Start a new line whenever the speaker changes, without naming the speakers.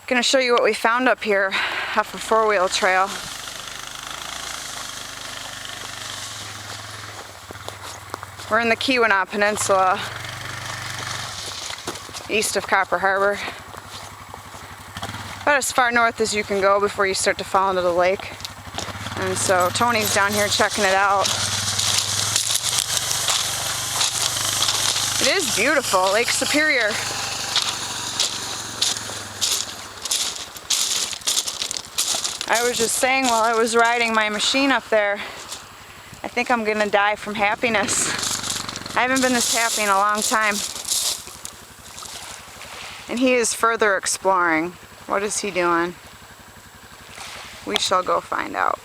Gonna show you what we found up here off a four-wheel trail. We're in the Keweenaw Peninsula, east of Copper Harbor. About as far north as you can go before you start to fall into the lake. And so Tony's down here checking it out. It is beautiful, Lake Superior. I was just saying while I was riding my machine up there, I think I'm gonna die from happiness. I haven't been this happy in a long time. And he is further exploring. What is he doing? We shall go find out.